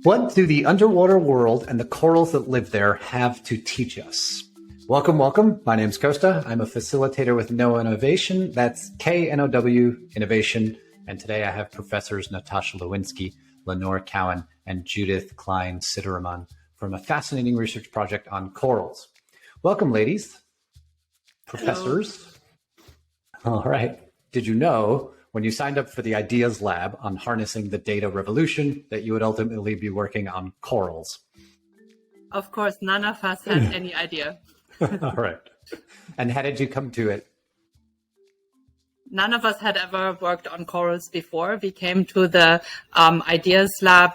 What do the underwater world and the corals that live there have to teach us? Welcome, welcome. My name's Costa. I'm a facilitator with Knowinnovation. That's K-N-O-W Innovation. And today I have professors Nastassja Lewinski, Lenore Cowen, and Judith Klein-Seetharaman from a fascinating research project on corals. Welcome, ladies. Professors. Hello. All right. Did you know when you signed up for the Ideas Lab on harnessing the data revolution that you would ultimately be working on corals? Of course, none of us had any idea. All right. And how did you come to it? None of us had ever worked on corals before. We came to the Ideas Lab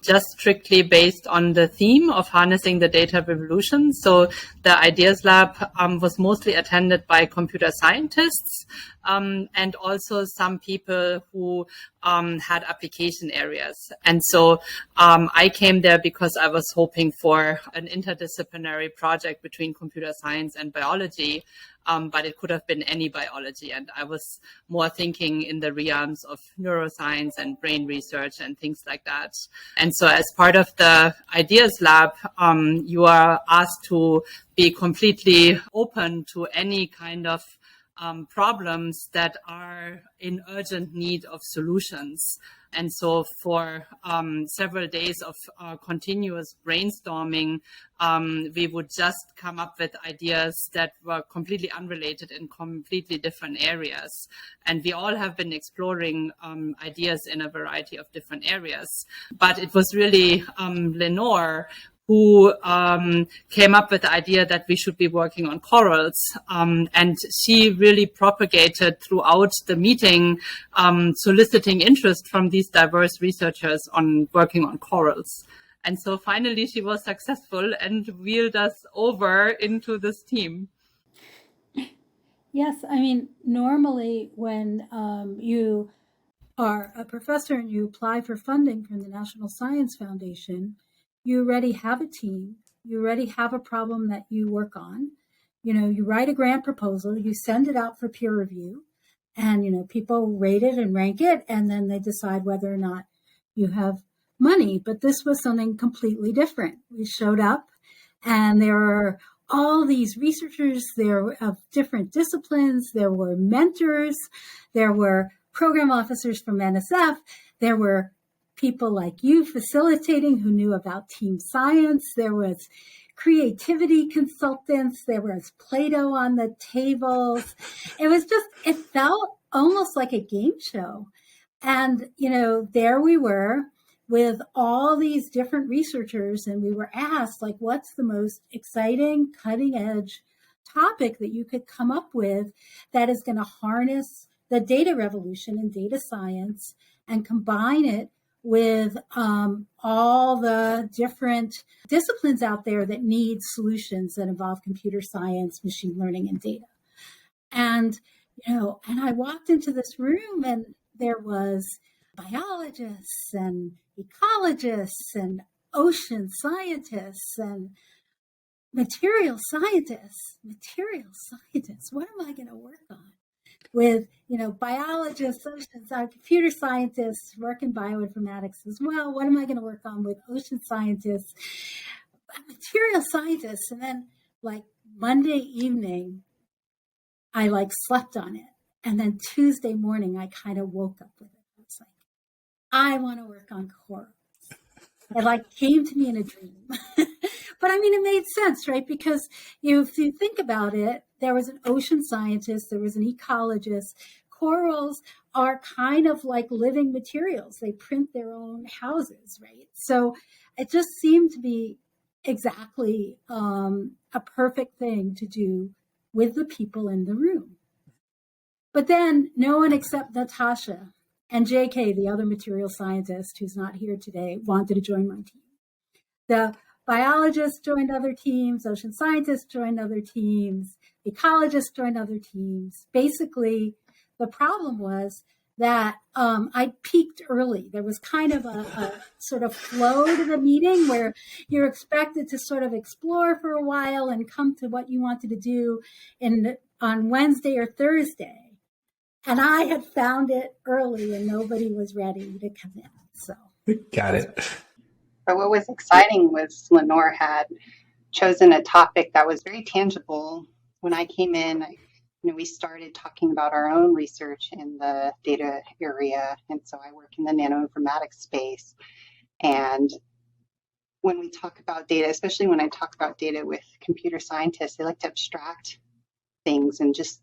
just strictly based on the theme of harnessing the data revolution. So the Ideas Lab was mostly attended by computer scientists and also some people who had application areas. And so I came there because I was hoping for an interdisciplinary project between computer science and biology. But it could have been any biology. And I was more thinking in the realms of neuroscience and brain research and things like that. And so as part of the Ideas Lab, you are asked to be completely open to any kind of problems that are in urgent need of solutions. And so for several days of continuous brainstorming, we would just come up with ideas that were completely unrelated in completely different areas. And we all have been exploring ideas in a variety of different areas. But it was really Lenore who came up with the idea that we should be working on corals. And she really propagated throughout the meeting, soliciting interest from these diverse researchers on working on corals. And so finally she was successful and wheeled us over into this team. Yes, I mean, normally when you are a professor and you apply for funding from the National Science Foundation, you already have a team, you already have a problem that you work on. You know, you write a grant proposal, you send it out for peer review, and, you know, people rate it and rank it, and then they decide whether or not you have money. But this was something completely different. We showed up, and there were all these researchers there of different disciplines. There were mentors, there were program officers from NSF, there were people like you facilitating who knew about team science. There was creativity consultants. There was Play-Doh on the tables. It felt almost like a game show. And, you know, there we were with all these different researchers, and we were asked, like, what's the most exciting, cutting edge topic that you could come up with that is going to harness the data revolution in data science and combine it with all the different disciplines out there that need solutions that involve computer science, machine learning, and data. And, you know, and I walked into this room and there was biologists and ecologists and ocean scientists and material scientists. What am I going to work on? With, you know, biologists, computer scientists, work in bioinformatics as well. What am I going to work on with ocean scientists, material scientists? And then, like, Monday evening, I, like, slept on it. And then Tuesday morning, I kind of woke up with it. I was like, I want to work on corals. It, like, came to me in a dream. But, I mean, it made sense, right? Because if you think about it, there was an ocean scientist, there was an ecologist. Corals are kind of like living materials. They print their own houses, right? So it just seemed to be exactly a perfect thing to do with the people in the room. But then no one except Nastassja and JK, the other material scientist who's not here today, wanted to join my team. The biologists joined other teams, ocean scientists joined other teams, ecologists joined other teams. Basically, the problem was that I peaked early. There was kind of a sort of flow to the meeting where you're expected to sort of explore for a while and come to what you wanted to do on Wednesday or Thursday. And I had found it early and nobody was ready to come in. So got it. But what was exciting was Lenore had chosen a topic that was very tangible. When I came in, we started talking about our own research in the data area. And so I work in the nanoinformatics space. And when we talk about data, especially when I talk about data with computer scientists, they like to abstract things and just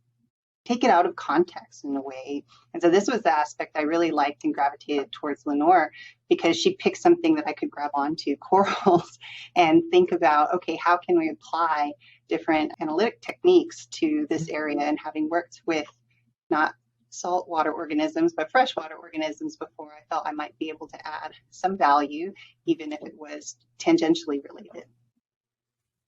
take it out of context in a way. And so this was the aspect I really liked and gravitated towards Lenore, because she picked something that I could grab onto, corals, and think about, okay, how can we apply different analytic techniques to this area? And having worked with not saltwater organisms, but freshwater organisms before, I felt I might be able to add some value, even if it was tangentially related.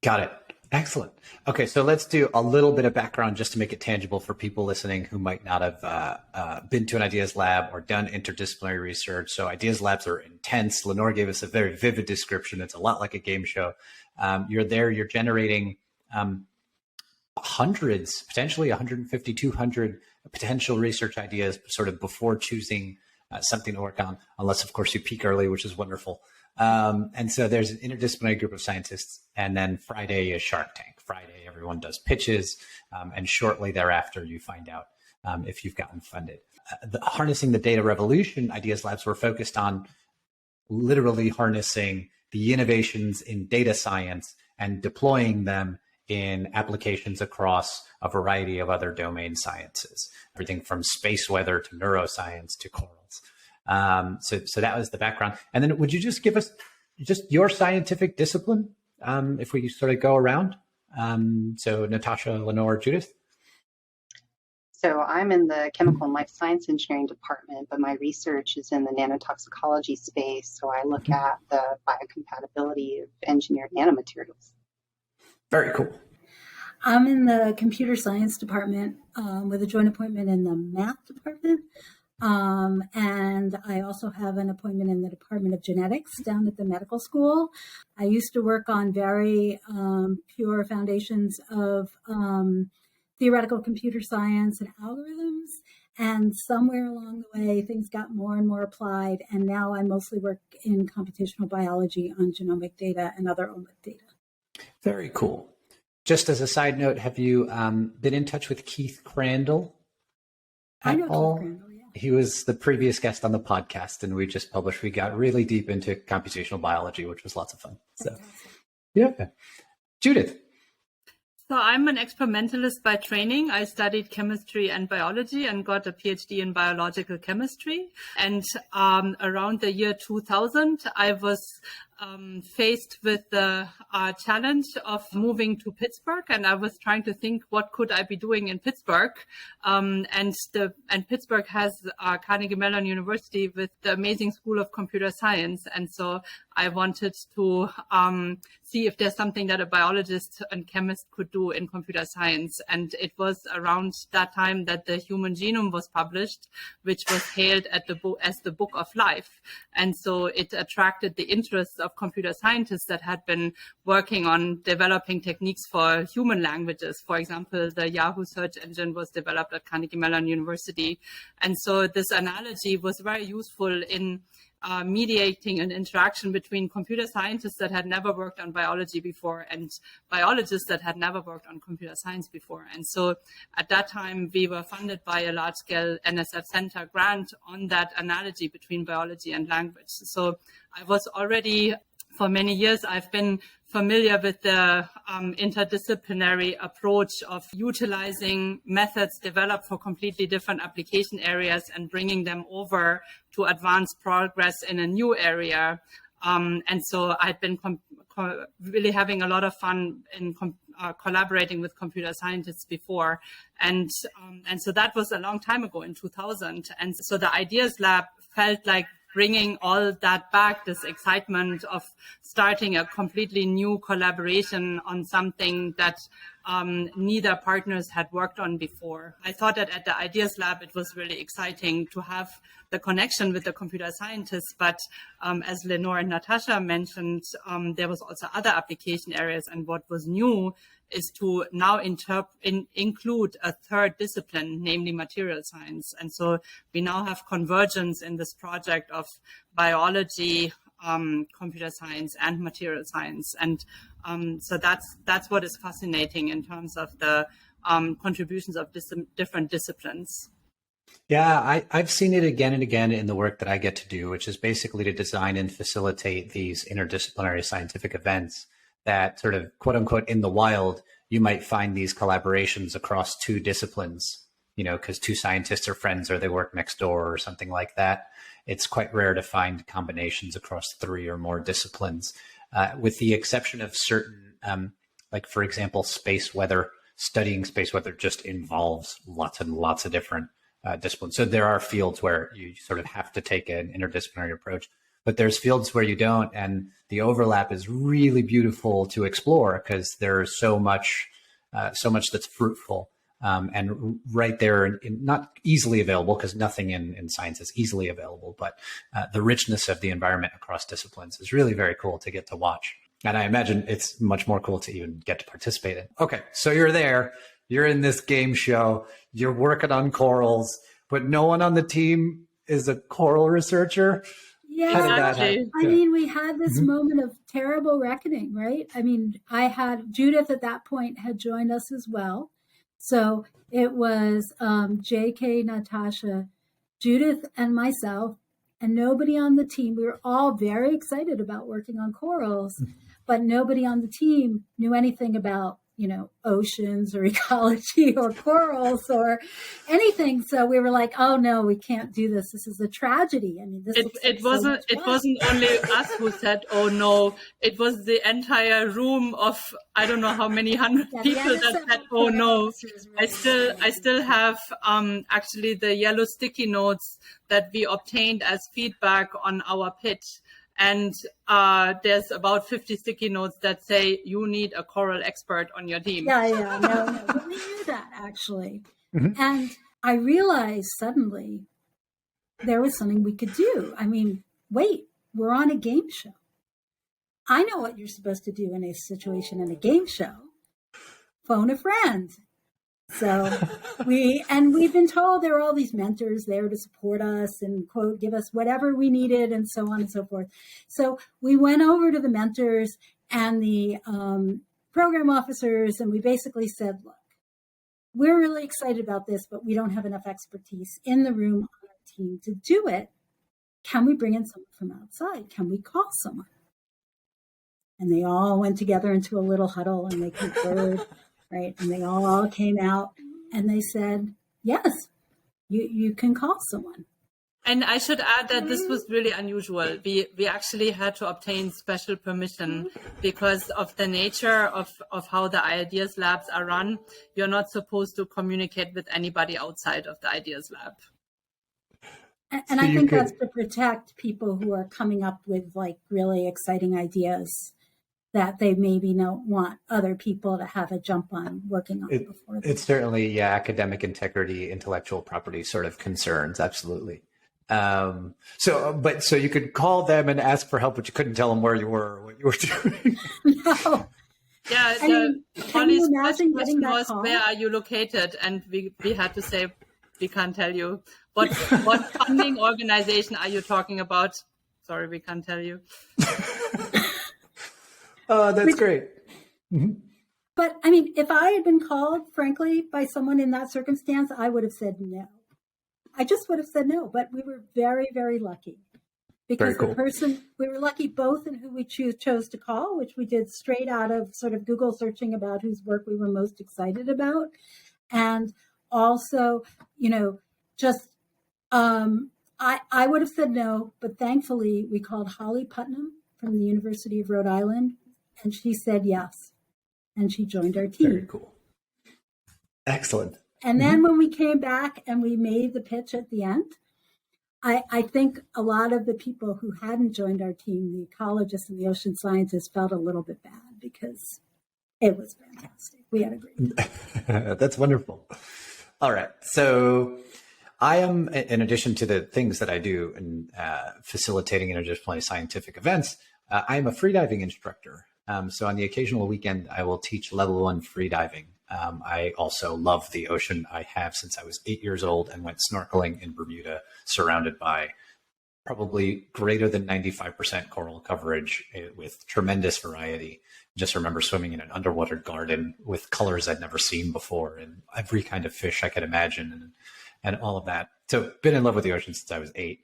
Got it. Excellent. Okay, so let's do a little bit of background just to make it tangible for people listening who might not have been to an Ideas Lab or done interdisciplinary research. So Ideas Labs are intense. Lenore gave us a very vivid description. It's a lot like a game show. You're there, you're generating hundreds, potentially 150, 200 potential research ideas sort of before choosing something to work on, unless, of course, you peak early, which is wonderful. And so there's an interdisciplinary group of scientists, and then Friday is Shark Tank. Friday, everyone does pitches, and shortly thereafter, you find out if you've gotten funded. Harnessing the data revolution, Ideas Labs were focused on literally harnessing the innovations in data science and deploying them in applications across a variety of other domain sciences, everything from space weather to neuroscience to corals. So that was the background. And then would you just give us just your scientific discipline, if we sort of go around? So Nastassja, Lenore, Judith. So I'm in the chemical and life science engineering department, but my research is in the nanotoxicology space. So I look at the biocompatibility of engineered nanomaterials. Very cool. I'm in the computer science department with a joint appointment in the math department. And I also have an appointment in the Department of Genetics down at the medical school. I used to work on very pure foundations of theoretical computer science and algorithms. And somewhere along the way, things got more and more applied. And now I mostly work in computational biology on genomic data and other omic data. Very cool. Just as a side note, have you been in touch with Keith Crandall at I know all? Keith Crandall, yeah. He was the previous guest on the podcast, and we got really deep into computational biology, which was lots of fun. So, yeah. Judith. So I'm an experimentalist by training. I studied chemistry and biology and got a PhD in biological chemistry. And around the year 2000, I was faced with the challenge of moving to Pittsburgh, and I was trying to think, what could I be doing in Pittsburgh? And Pittsburgh has Carnegie Mellon University with the amazing School of Computer Science, and so I wanted to see if there's something that a biologist and chemist could do in computer science. And it was around that time that the Human Genome was published, which was hailed as the Book of Life, and so it attracted the interest of computer scientists that had been working on developing techniques for human languages. For example, the Yahoo search engine was developed at Carnegie Mellon University. And so this analogy was very useful in mediating an interaction between computer scientists that had never worked on biology before and biologists that had never worked on computer science before. And so at that time, we were funded by a large-scale NSF Center grant on that analogy between biology and language. So I was already, for many years, I've been familiar with the interdisciplinary approach of utilizing methods developed for completely different application areas and bringing them over to advance progress in a new area. And so I've been really having a lot of fun in collaborating with computer scientists before. And so that was a long time ago in 2000. And so the Ideas Lab felt like bringing all that back, this excitement of starting a completely new collaboration on something that neither partners had worked on before. I thought that at the Ideas Lab, it was really exciting to have the connection with the computer scientists. But as Lenore and Nastassja mentioned, there was also other application areas. And what was new is to now include a third discipline, namely material science. And so we now have convergence in this project of biology, computer science and material science. And so that's what is fascinating in terms of the contributions of different disciplines. Yeah, I've seen it again and again in the work that I get to do, which is basically to design and facilitate these interdisciplinary scientific events that sort of, quote unquote, in the wild, you might find these collaborations across two disciplines, because two scientists are friends or they work next door or something like that. It's quite rare to find combinations across 3 or more disciplines, with the exception of certain, like, for example, space weather. Studying space weather just involves lots and lots of different disciplines. So there are fields where you sort of have to take an interdisciplinary approach, but there's fields where you don't. And the overlap is really beautiful to explore because there's so much that's fruitful. And right there, not easily available, because nothing in science is easily available, but the richness of the environment across disciplines is really very cool to get to watch. And I imagine it's much more cool to even get to participate in. Okay, so you're there, you're in this game show, you're working on corals, but no one on the team is a coral researcher. Yeah, How did that happen? I mean, we had this moment of terrible reckoning, right? I mean, Judith at that point had joined us as well. So it was JK, Nastassja, Judith, and myself, and nobody on the team. We were all very excited about working on corals, but nobody on the team knew anything about, oceans or ecology or corals or anything. So we were like, oh no, we can't do this. This is a tragedy. I mean, it wasn't only us who said, oh no, it was the entire room of, I don't know how many hundred people that said, oh no. I still have actually the yellow sticky notes that we obtained as feedback on our pitch. And there's about 50 sticky notes that say you need a coral expert on your team. No, we knew that actually. Mm-hmm. And I realized suddenly there was something we could do. I mean, wait, we're on a game show. I know what you're supposed to do in a situation in a game show. Phone a friend. So we've been told there are all these mentors there to support us and, quote, give us whatever we needed and so on and so forth. So we went over to the mentors and the program officers, and we basically said, look, we're really excited about this, but we don't have enough expertise in the room on our team to do it. Can we bring in someone from outside? Can we call someone? And they all went together into a little huddle and they conferred. Right. And they all came out and they said, yes, you can call someone. And I should add that this was really unusual. We actually had to obtain special permission because of the nature of how the Ideas Labs are run. You're not supposed to communicate with anybody outside of the Ideas Lab. And I think that's to protect people who are coming up with like really exciting ideas that they maybe don't want other people to have a jump on working on before them. It's certainly, academic integrity, intellectual property sort of concerns. Absolutely. So you could call them and ask for help, but you couldn't tell them where you were or what you were doing. No. Yeah. Can you imagine getting that call? Where are you located? And we had to say, we can't tell you. What funding organization are you talking about? Sorry, we can't tell you. Oh, that's great. Mm-hmm. But I mean, if I had been called, frankly, by someone in that circumstance, I would have said no. I just would have said no. But we were very, very lucky because we were lucky both in who we chose to call, which we did straight out of sort of Google searching about whose work we were most excited about. And also, I would have said no, but thankfully we called Holly Putnam from the University of Rhode Island. And she said yes. And she joined our team. Very cool. Excellent. And then when we came back and we made the pitch at the end, I think a lot of the people who hadn't joined our team, the ecologists and the ocean scientists, felt a little bit bad because it was fantastic. We had a great time. That's wonderful. All right. So I am, in addition to the things that I do in facilitating interdisciplinary scientific events, I am a freediving instructor. So on the occasional weekend, I will teach level 1 freediving. I also love the ocean. I have since I was 8 years old and went snorkeling in Bermuda, surrounded by probably greater than 95% coral coverage with tremendous variety. Just remember swimming in an underwater garden with colors I'd never seen before and every kind of fish I could imagine and all of that. So been in love with the ocean since I was 8.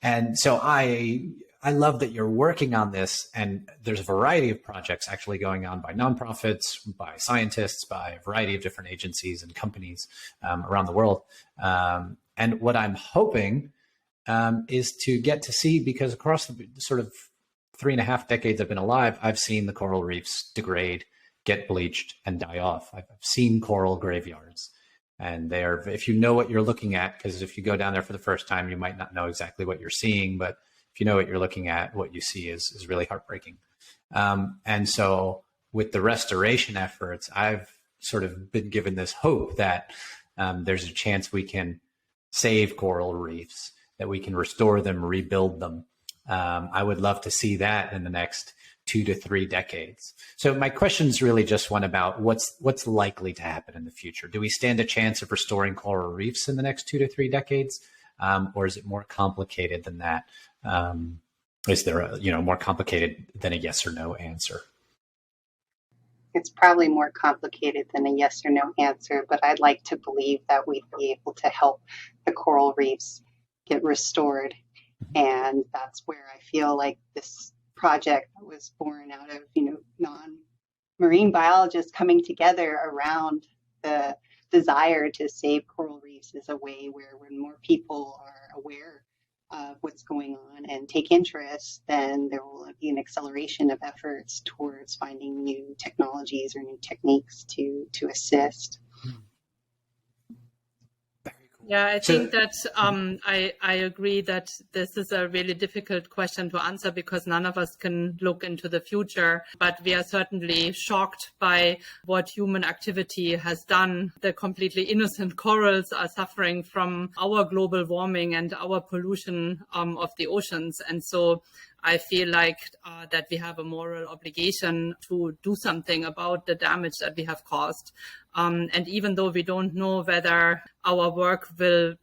And so I love that you're working on this, and there's a variety of projects actually going on by nonprofits, by scientists, by a variety of different agencies and companies around the world. And what I'm hoping is to get to see, because across the sort of 3.5 decades I've been alive, I've seen the coral reefs degrade, get bleached, and die off. I've seen coral graveyards. And they're, if you know what you're looking at, because if you go down there for the first time, you might not know exactly what you're seeing, but if you know what you're looking at, what you see is really heartbreaking. And so with the restoration efforts, I've sort of been given this hope that there's a chance we can save coral reefs, that we can restore them, rebuild them. I would love to see that in the next 2 to 3 decades. So my question's really just one about what's likely to happen in the future. Do we stand a chance of restoring coral reefs in the next 2 to 3 decades? Or is it more complicated than that? Is there a, more complicated than a yes or no answer? It's probably more complicated than a yes or no answer, but I'd like to believe that we'd be able to help the coral reefs get restored. And that's where I feel like this project was born out of, non-marine biologists coming together around the desire to save coral reefs is a way where when more people are aware of what's going on and take interest, then there will be an acceleration of efforts towards finding new technologies or new techniques to assist. Yeah, I think that I agree that this is a really difficult question to answer because none of us can look into the future, but we are certainly shocked by what human activity has done. The completely innocent corals are suffering from our global warming and our pollution of the oceans. And so I feel like that we have a moral obligation to do something about the damage that we have caused. And even though we don't know whether our work will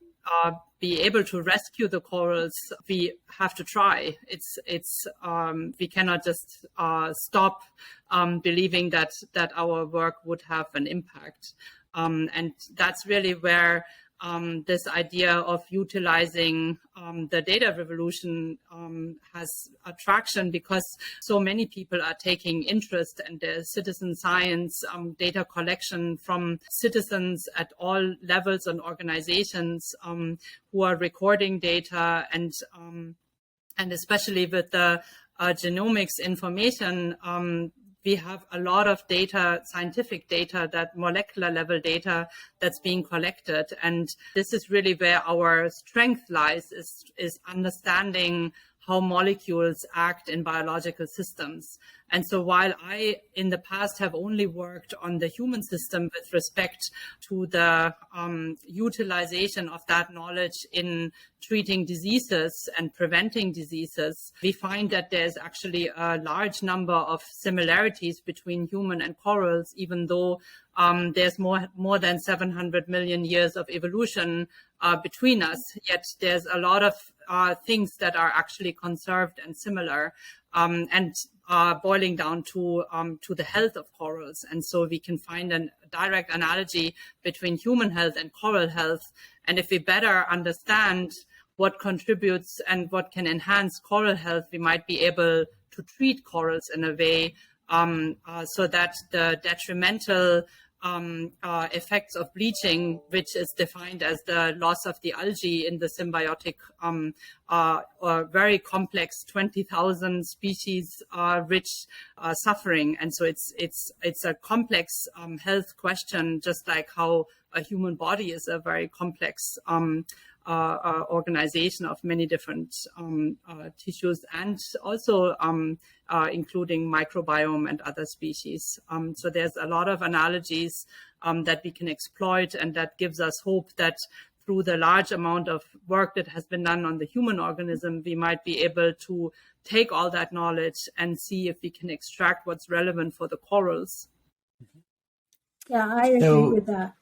be able to rescue the corals, we have to try. We cannot just stop believing that our work would have an impact. And that's really where this idea of utilizing the data revolution has attraction because so many people are taking interest in the citizen science data collection from citizens at all levels and organizations who are recording data and especially with the genomics information. We have a lot of data, scientific data, that molecular level data that's being collected. And this is really where our strength lies, is understanding how molecules act in biological systems. And so while I, in the past, have only worked on the human system with respect to the utilization of that knowledge in treating diseases and preventing diseases, we find that there's actually a large number of similarities between human and corals, even though there's more than 700 million years of evolution between us. Yet there's a lot of things that are actually conserved and similar, and boiling down to the health of corals. And so we can find a direct analogy between human health and coral health. And if we better understand what contributes and what can enhance coral health, we might be able to treat corals in a way so that the detrimental effects of bleaching, which is defined as the loss of the algae in the symbiotic or very complex 20,000 species rich suffering. And so it's a complex health question, just like how a human body is a very complex organization of many different tissues, and also including microbiome and other species. So there's a lot of analogies that we can exploit, and that gives us hope that through the large amount of work that has been done on the human organism, we might be able to take all that knowledge and see if we can extract what's relevant for the corals. Yeah, I agree with that.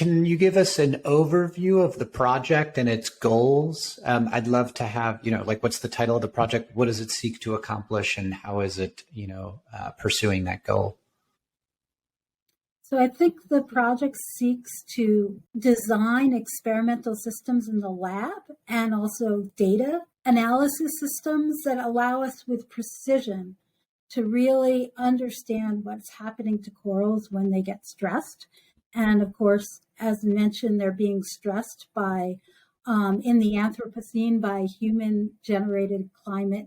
Can you give us an overview of the project and its goals? I'd love to have, like, what's the title of the project? What does it seek to accomplish, and how is it, pursuing that goal? So I think the project seeks to design experimental systems in the lab and also data analysis systems that allow us with precision to really understand what's happening to corals when they get stressed. And of course, as mentioned, they're being stressed by, in the Anthropocene, by human-generated climate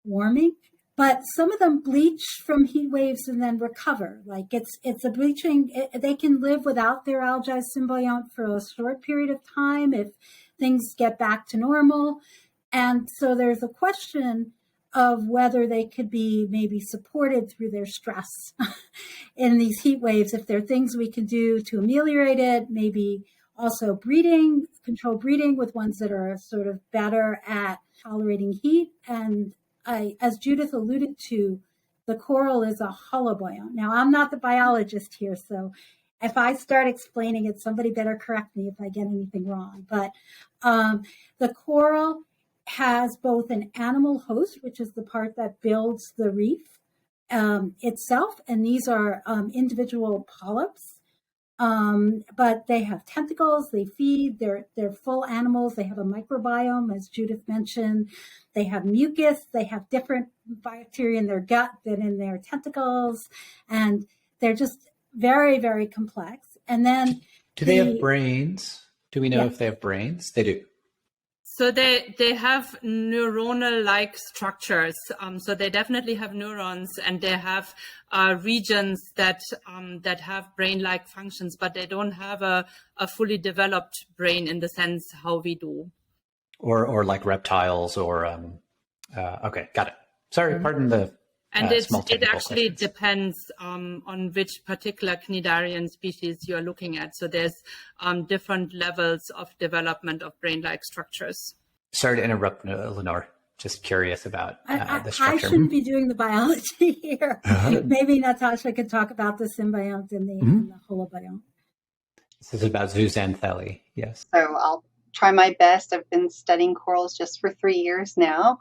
warming. But some of them bleach from heat waves and then recover. Like it's a bleaching, they can live without their algae symbiont for a short period of time if things get back to normal. And so there's a question of whether they could be maybe supported through their stress in these heat waves. If there are things we can do to ameliorate it, maybe also breeding, control breeding with ones that are sort of better at tolerating heat. And as Judith alluded to, the coral is a holobiont. Now, I'm not the biologist here, so if I start explaining it, somebody better correct me if I get anything wrong. But the coral has both an animal host, which is the part that builds the reef itself, and these are individual polyps. But they have tentacles, they feed, they're full animals, they have a microbiome, as Judith mentioned, they have mucus, they have different bacteria in their gut than in their tentacles, and they're just very, very complex. And then do they have brains? Do we know if they have brains? They do. So they have neuronal-like structures. So they definitely have neurons, and they have regions that have brain-like functions, but they don't have a fully developed brain in the sense how we do. Or like reptiles, or okay, got it. Sorry, pardon the. And it actually questions. Depends on which particular cnidarian species you are looking at. So there's different levels of development of brain-like structures. Sorry to interrupt, Lenore. Just curious about the structure. I shouldn't be doing the biology here. Maybe Nastassja could talk about the symbiont and the holobiont. This is about zooxanthellae, yes. So I'll try my best. I've been studying corals just for 3 years now,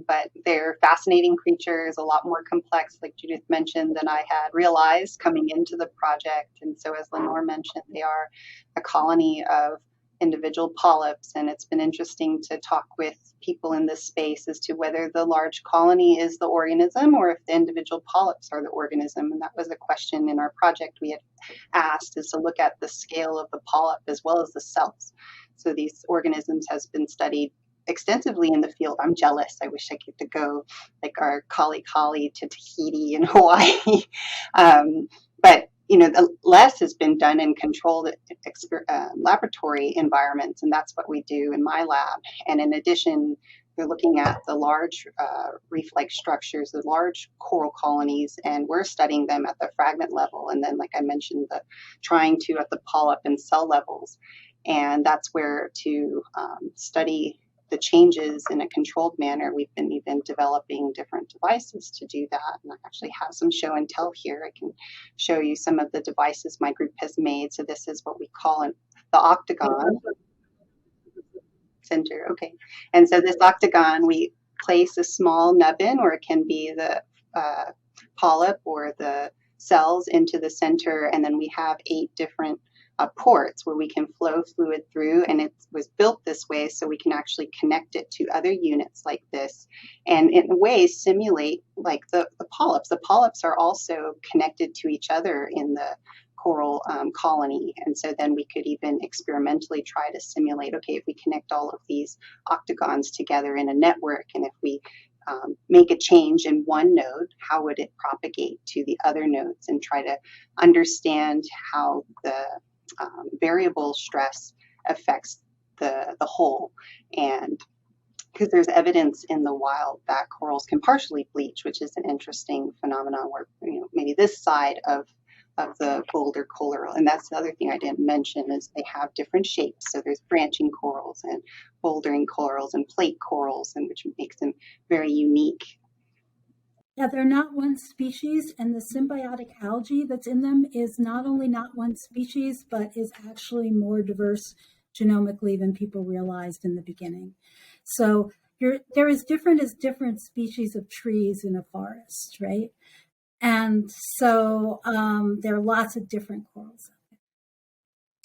but they're fascinating creatures, a lot more complex, like Judith mentioned, than I had realized coming into the project. And so, as Lenore mentioned, they are a colony of individual polyps, and it's been interesting to talk with people in this space as to whether the large colony is the organism or if the individual polyps are the organism. And that was a question in our project we had asked, is to look at the scale of the polyp as well as the cells. So these organisms has been studied extensively in the field. I'm jealous. I wish I could go like our Kali to Tahiti and Hawaii. But less has been done in controlled laboratory environments, and that's what we do in my lab. And in addition, we're looking at the large reef-like structures, the large coral colonies, and we're studying them at the fragment level. And then, like I mentioned, trying to at the polyp and cell levels. And that's where to study the changes in a controlled manner. We've been even developing different devices to do that. And I actually have some show and tell here. I can show you some of the devices my group has made. So this is what we call the octagon center. Okay. And so this octagon, we place a small nubbin, or it can be the polyp or the cells into the center. And then we have 8 different ports where we can flow fluid through, and it was built this way so we can actually connect it to other units like this, and in a way simulate like the polyps. The polyps are also connected to each other in the coral colony, and so then we could even experimentally try to simulate, okay, if we connect all of these octagons together in a network, and if we make a change in one node, how would it propagate to the other nodes, and try to understand how the variable stress affects the whole. And because there's evidence in the wild that corals can partially bleach, which is an interesting phenomenon where maybe this side of the boulder coral, and that's the other thing I didn't mention, is they have different shapes. So there's branching corals and bouldering corals and plate corals, and which makes them very unique. Yeah, they're not one species, and the symbiotic algae that's in them is not only not one species, but is actually more diverse genomically than people realized in the beginning. So they're as different as different species of trees in a forest, right? And so there are lots of different corals.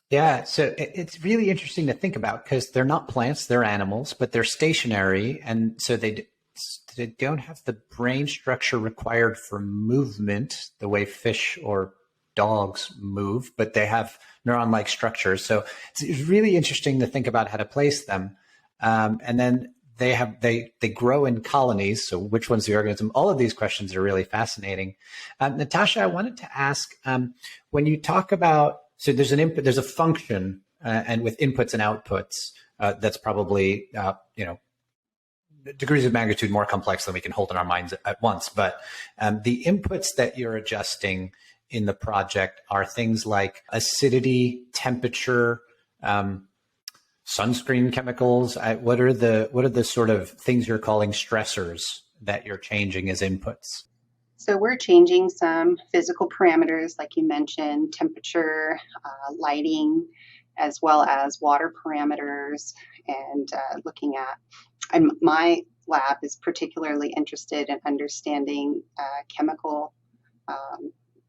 Yeah, so it's really interesting to think about because they're not plants, they're animals, but they're stationary. And so they don't have the brain structure required for movement the way fish or dogs move, but they have neuron-like structures. So it's really interesting to think about how to place them. And then they grow in colonies. So which one's the organism? All of these questions are really fascinating. Nastassja, I wanted to ask, when you talk about, so there's an input, there's a function, and with inputs and outputs, that's probably, degrees of magnitude more complex than we can hold in our minds at once. But the inputs that you're adjusting in the project are things like acidity, temperature, sunscreen chemicals. What are the sort of things you're calling stressors that you're changing as inputs? So we're changing some physical parameters, like you mentioned, temperature, lighting, as well as water parameters, and looking at, and my lab is particularly interested in understanding chemical,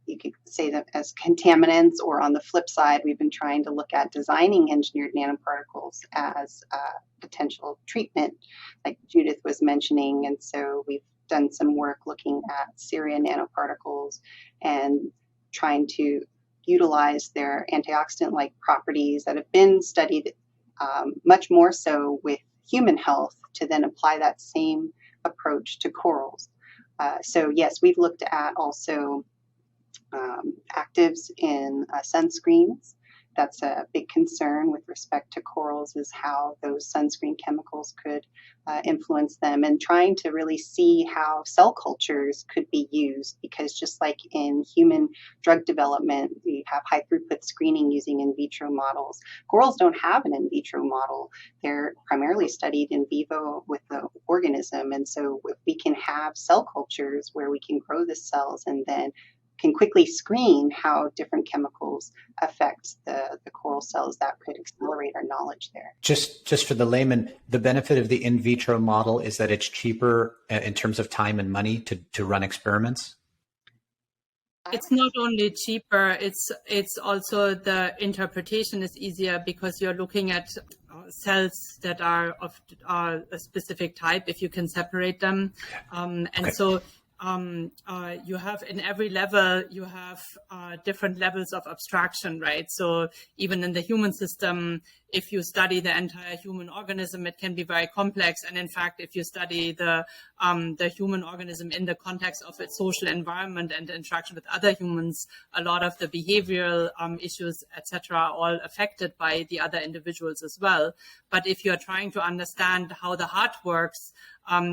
you could say that as contaminants, or on the flip side, we've been trying to look at designing engineered nanoparticles as potential treatment, like Judith was mentioning. And so we've done some work looking at Syria nanoparticles and trying to utilize their antioxidant-like properties that have been studied much more so with human health to then apply that same approach to corals. So yes, we've looked at also actives in sunscreens. That's a big concern with respect to corals, is how those sunscreen chemicals could influence them, and trying to really see how cell cultures could be used, because just like in human drug development, we have high throughput screening using in vitro models. Corals don't have an in vitro model. They're primarily studied in vivo with the organism. And so if we can have cell cultures where we can grow the cells and then can quickly screen how different chemicals affect the coral cells, that could accelerate our knowledge there. Just for the layman, the benefit of the in vitro model is that it's cheaper in terms of time and money to run experiments? It's not only cheaper, it's also the interpretation is easier, because you're looking at cells that are of a specific type, if you can separate them. So you have in every level, you have different levels of abstraction, right? So even in the human system, if you study the entire human organism, it can be very complex. And in fact, if you study the human organism in the context of its social environment and interaction with other humans, a lot of the behavioral issues, etc., are all affected by the other individuals as well. But if you're trying to understand how the heart works,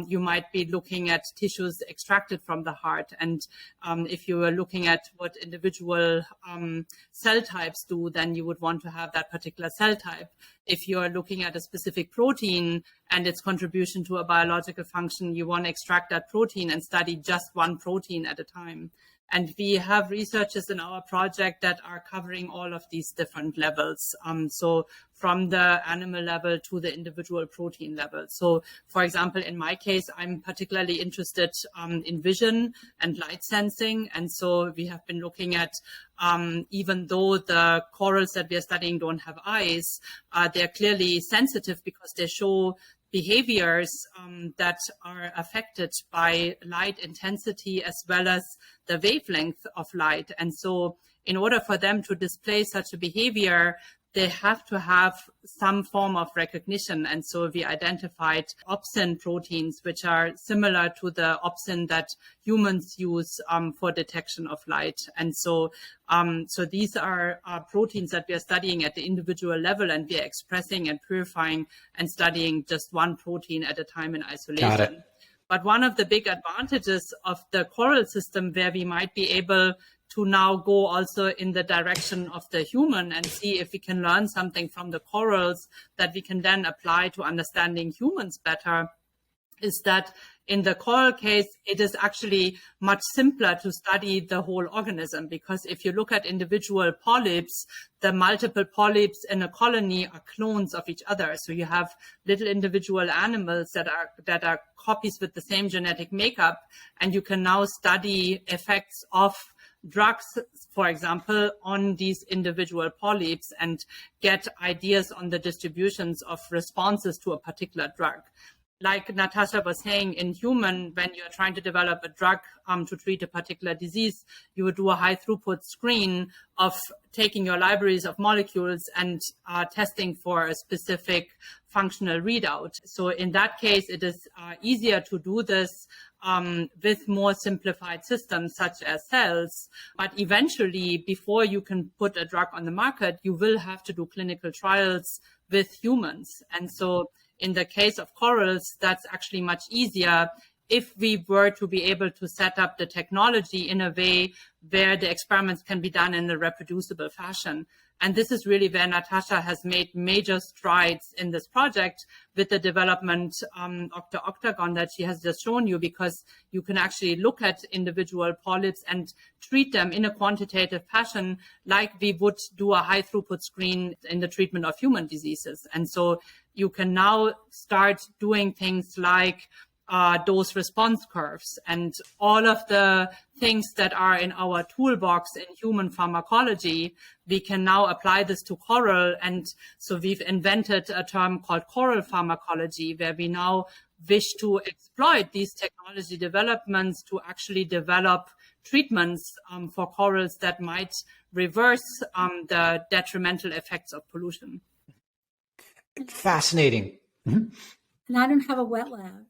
you might be looking at tissues extracted from the heart. And if you are looking at what individual cell types do, then you would want to have that particular cell type. If you are looking at a specific protein and its contribution to a biological function, you want to extract that protein and study just one protein at a time. And we have researchers in our project that are covering all of these different levels. So from the animal level to the individual protein level. So for example, in my case, I'm particularly interested in vision and light sensing. And so we have been looking at, even though the corals that we are studying don't have eyes, they're clearly sensitive because they show behaviors that are affected by light intensity as well as the wavelength of light. And so in order for them to display such a behavior, they have to have some form of recognition. And so we identified opsin proteins, which are similar to the opsin that humans use for detection of light. And so these are proteins that we are studying at the individual level, and we are expressing and purifying and studying just one protein at a time in isolation. Got it. But one of the big advantages of the coral system, where we might be able to now go also in the direction of the human and see if we can learn something from the corals that we can then apply to understanding humans better, is that in the coral case, it is actually much simpler to study the whole organism, because if you look at individual polyps, the multiple polyps in a colony are clones of each other. So you have little individual animals that are copies with the same genetic makeup, and you can now study effects of drugs, for example, on these individual polyps and get ideas on the distributions of responses to a particular drug. Like Nastassja was saying, in human, when you're trying to develop a drug to treat a particular disease, you would do a high throughput screen of taking your libraries of molecules and testing for a specific functional readout. So in that case, it is easier to do this with more simplified systems such as cells. But eventually, before you can put a drug on the market, you will have to do clinical trials with humans. And so in the case of corals, that's actually much easier if we were to be able to set up the technology in a way where the experiments can be done in a reproducible fashion. And this is really where Nastassja has made major strides in this project with the development of the octagon that she has just shown you, because you can actually look at individual polyps and treat them in a quantitative fashion like we would do a high throughput screen in the treatment of human diseases. And so you can now start doing things like dose response curves and all of the things that are in our toolbox in human pharmacology. We can now apply this to coral. And so we've invented a term called coral pharmacology, where we now wish to exploit these technology developments to actually develop treatments for corals that might reverse the detrimental effects of pollution. Fascinating. Mm-hmm. And I don't have a wet lab,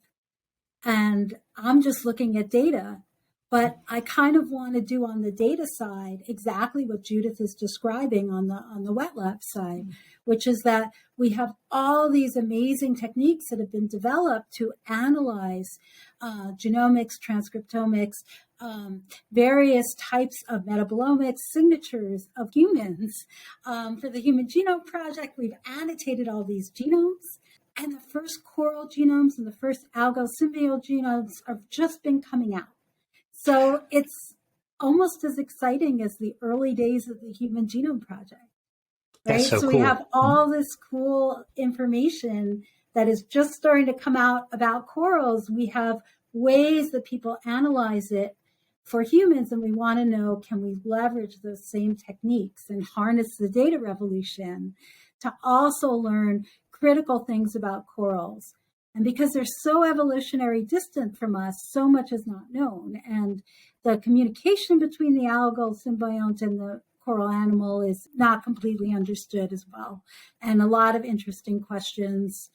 and I'm just looking at data, but I kind of want to do on the data side exactly what Judith is describing on the wet lab side, which is that we have all these amazing techniques that have been developed to analyze genomics, transcriptomics, various types of metabolomics, signatures of humans. For the Human Genome Project, we've annotated all these genomes. And the first coral genomes and the first algal symbiote genomes have just been coming out. So it's almost as exciting as the early days of the Human Genome Project. Right? That's so cool. We have all this cool information that is just starting to come out about corals. We have ways that people analyze it for humans, and we want to know, can we leverage those same techniques and harness the data revolution to also learn critical things about corals. And because they're so evolutionary distant from us, so much is not known. And the communication between the algal symbiont and the coral animal is not completely understood as well. And a lot of interesting questions.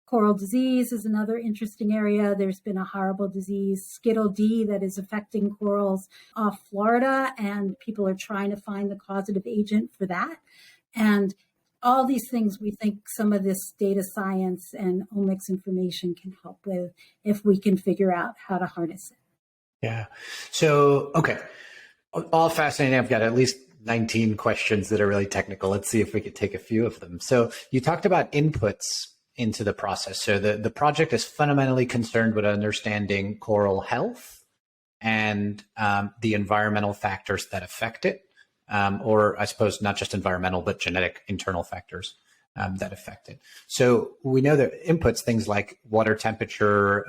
Coral disease is another interesting area. There's been a horrible disease, Skittle D, that is affecting corals off Florida, and people are trying to find the causative agent for that. And all these things we think some of this data science and omics information can help with if we can figure out how to harness it. Yeah. So, okay. All fascinating. I've got at least 19 questions that are really technical. Let's see if we could take a few of them. So you talked about inputs into the process. So the project is fundamentally concerned with understanding coral health and the environmental factors that affect it. Or I suppose not just environmental, but genetic internal factors that affect it. So we know that inputs, things like water temperature,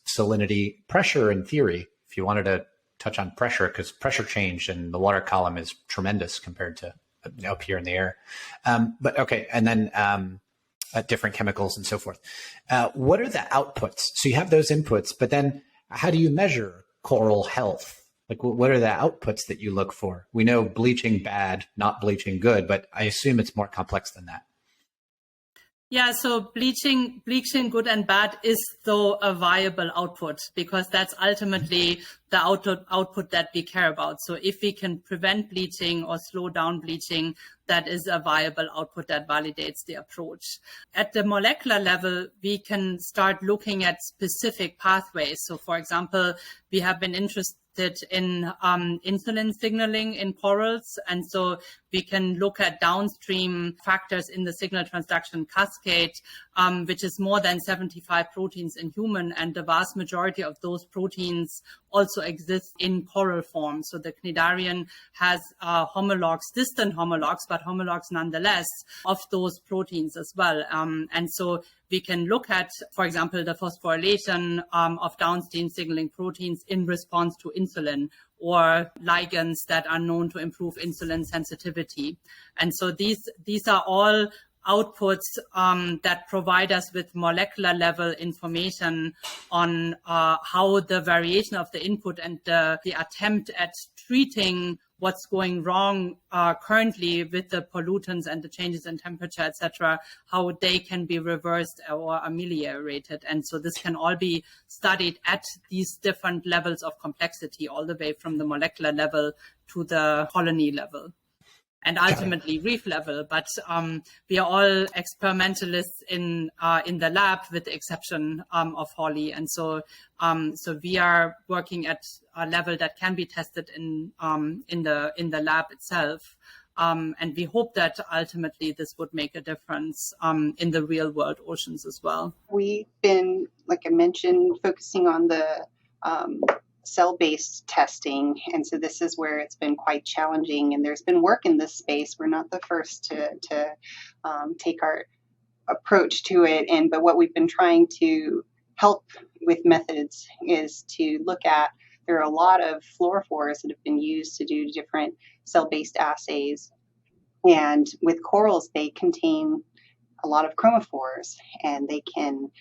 salinity, pressure in theory, if you wanted to touch on pressure, because pressure change in the water column is tremendous compared to up here in the air. But okay, and then different chemicals and so forth. What are the outputs? So you have those inputs, but then how do you measure coral health? Like, what are the outputs that you look for? We know bleaching bad, not bleaching good, but I assume it's more complex than that. Yeah, so bleaching good and bad is though a viable output, because that's ultimately the output that we care about. So if we can prevent bleaching or slow down bleaching, that is a viable output that validates the approach. At the molecular level, we can start looking at specific pathways. So, for example, we have been interested in insulin signaling in corals. And so we can look at downstream factors in the signal transduction cascade, which is more than 75 proteins in human. And the vast majority of those proteins also exist in coral form. So the cnidarian has homologs, distant homologs, but homologs nonetheless of those proteins as well. And so we can look at, for example, the phosphorylation of downstream signaling proteins in response to insulin, or ligands that are known to improve insulin sensitivity. And so these are all outputs that provide us with molecular level information on how the variation of the input and the attempt at treating what's going wrong currently with the pollutants and the changes in temperature, etc., how they can be reversed or ameliorated. And so this can all be studied at these different levels of complexity, all the way from the molecular level to the colony level, and ultimately reef level. But we are all experimentalists in the lab, with the exception of Holly. And so we are working at a level that can be tested in the lab itself. And we hope that ultimately this would make a difference in the real world oceans as well. We've been, like I mentioned, focusing on the cell-based testing. And so this is where it's been quite challenging, and there's been work in this space. We're not the first to take our approach to it. But what we've been trying to help with methods is to look at, there are a lot of fluorophores that have been used to do different cell-based assays. And with corals, they contain a lot of chromophores, and they can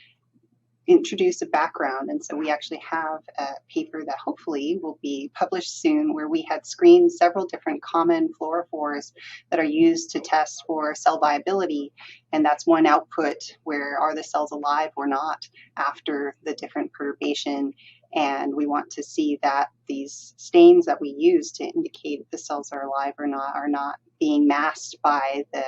introduce a background. And so we actually have a paper that hopefully will be published soon, where we had screened several different common fluorophores that are used to test for cell viability. And that's one output, where are the cells alive or not after the different perturbation. And we want to see that these stains that we use to indicate if the cells are alive or not are not being masked by the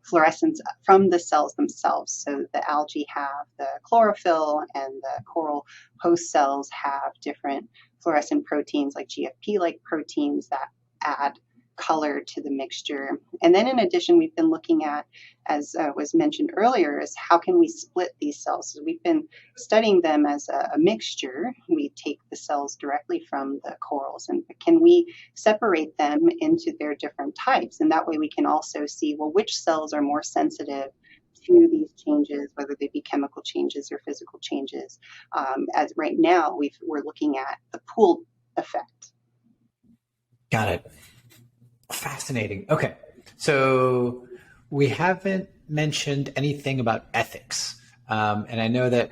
fluorescence from the cells themselves. So the algae have the chlorophyll, and the coral host cells have different fluorescent proteins like GFP-like proteins that add color to the mixture. And then in addition, we've been looking at, as was mentioned earlier, is how can we split these cells? So we've been studying them as a mixture. We take the cells directly from the corals, and can we separate them into their different types? And that way we can also see, well, which cells are more sensitive to these changes, whether they be chemical changes or physical changes. As right now, we're looking at the pooled effect. Got it. Fascinating. Okay. So we haven't mentioned anything about ethics. And I know that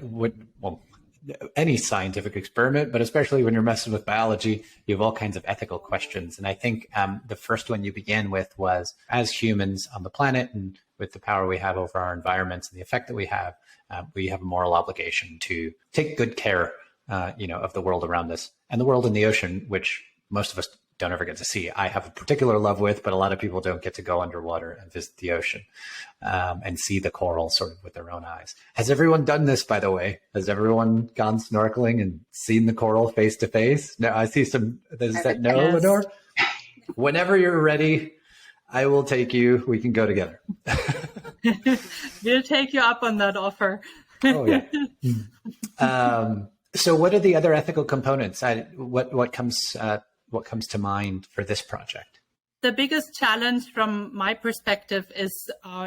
any scientific experiment, but especially when you're messing with biology, you have all kinds of ethical questions. And I think the first one you began with was, as humans on the planet and with the power we have over our environments and the effect that we have a moral obligation to take good care, of the world around us and the world in the ocean, which most of us don't ever get to see. I have a particular love with, but a lot of people don't get to go underwater and visit the ocean and see the coral sort of with their own eyes. Has everyone done this, by the way? Has everyone gone snorkeling and seen the coral face to face? No, I see some. Is that no, Yes. Lenore? Whenever you're ready, I will take you. We can go together. We'll take you up on that offer. Oh, yeah. So what are the other ethical components? What comes to mind for this project? The biggest challenge from my perspective is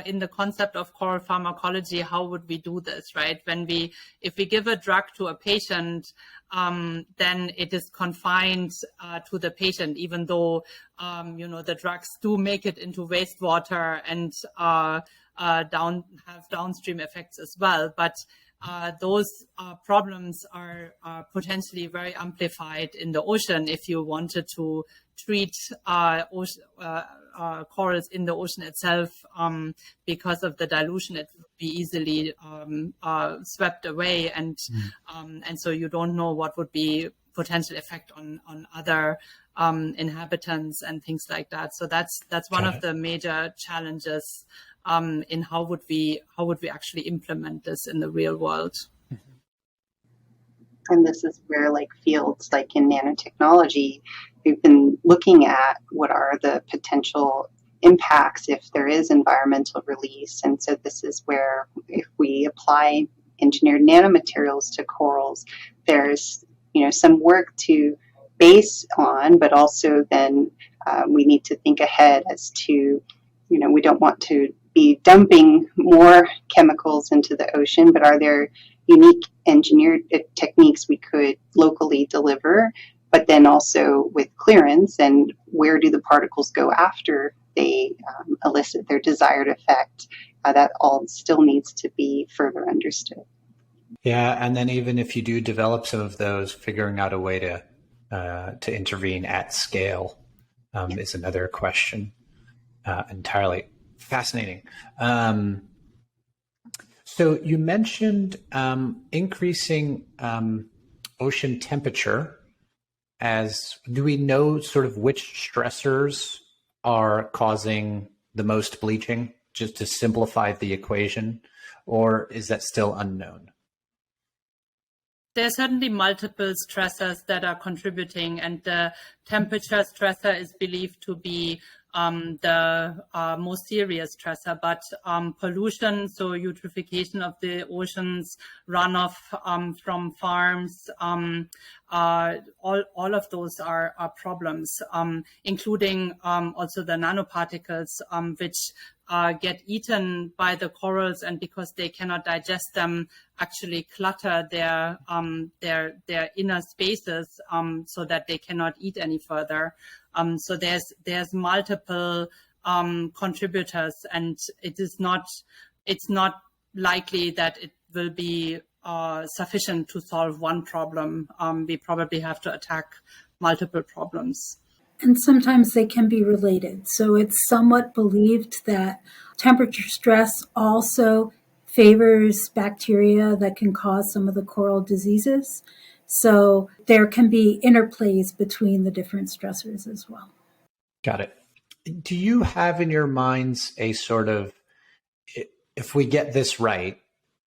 in the concept of coral pharmacology. How would we do this, right? If we give a drug to a patient, then it is confined to the patient, even though, the drugs do make it into wastewater and have downstream effects as well. But those problems are potentially very amplified in the ocean if you wanted to treat corals in the ocean itself. Because of the dilution, it would be easily swept away, and so you don't know what would be potential effect on other inhabitants and things like that. So that's one of the major challenges in how would we actually implement this in the real world. And this is where fields like in nanotechnology, we've been looking at what are the potential impacts if there is environmental release. And so this is where if we apply engineered nanomaterials to corals, there's some work to base on, but also then we need to think ahead as to, we don't want to be dumping more chemicals into the ocean, but are there unique engineered techniques we could locally deliver, but then also with clearance, and where do the particles go after they elicit their desired effect? That all still needs to be further understood. Yeah, and then even if you do develop some of those, figuring out a way to intervene at scale is another question. Entirely fascinating. So you mentioned increasing ocean temperature. Do we know sort of which stressors are causing the most bleaching, just to simplify the equation, or is that still unknown? There are certainly multiple stressors that are contributing, and the temperature stressor is believed to be the most serious stressor, but pollution, so eutrophication of the oceans, runoff from farms, all of those are problems, including also the nanoparticles, which get eaten by the corals, and because they cannot digest them, actually clutter their inner spaces, so that they cannot eat any further. So there's multiple contributors, and it's not likely that it will be sufficient to solve one problem. We probably have to attack multiple problems. And sometimes they can be related. So it's somewhat believed that temperature stress also favors bacteria that can cause some of the coral diseases. So there can be interplays between the different stressors as well. Got it. Do you have in your minds a sort of, if we get this right,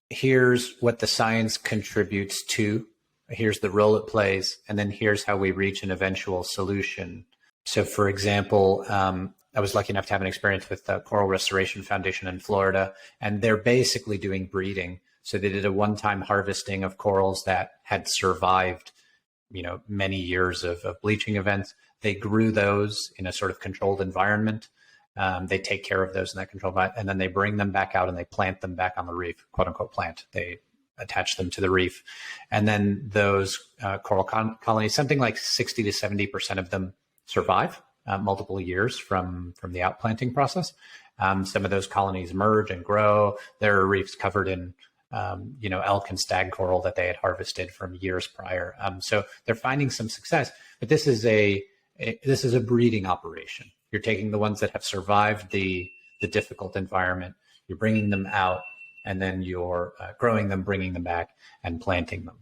here's what the science contributes to, here's the role it plays, and then here's how we reach an eventual solution? So, for example, I was lucky enough to have an experience with the Coral Restoration Foundation in Florida, and they're basically doing breeding. So they did a one-time harvesting of corals that had survived, many years of bleaching events. They grew those in a sort of controlled environment. They take care of those in that controlled environment, and then they bring them back out and they plant them back on the reef, quote unquote plant. They attach them to the reef. And then those coral colonies, something like 60 to 70% of them survive multiple years from the outplanting process. Some of those colonies merge and grow. There are reefs covered in elk and stag coral that they had harvested from years prior. So they're finding some success, but this is a breeding operation. You're taking the ones that have survived the difficult environment, you're bringing them out, and then you're growing them, bringing them back, and planting them.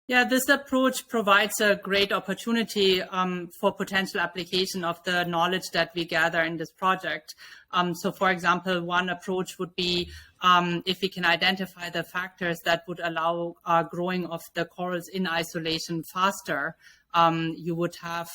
Yeah, this approach provides a great opportunity for potential application of the knowledge that we gather in this project. So, for example, one approach would be if we can identify the factors that would allow growing of the corals in isolation faster, you would have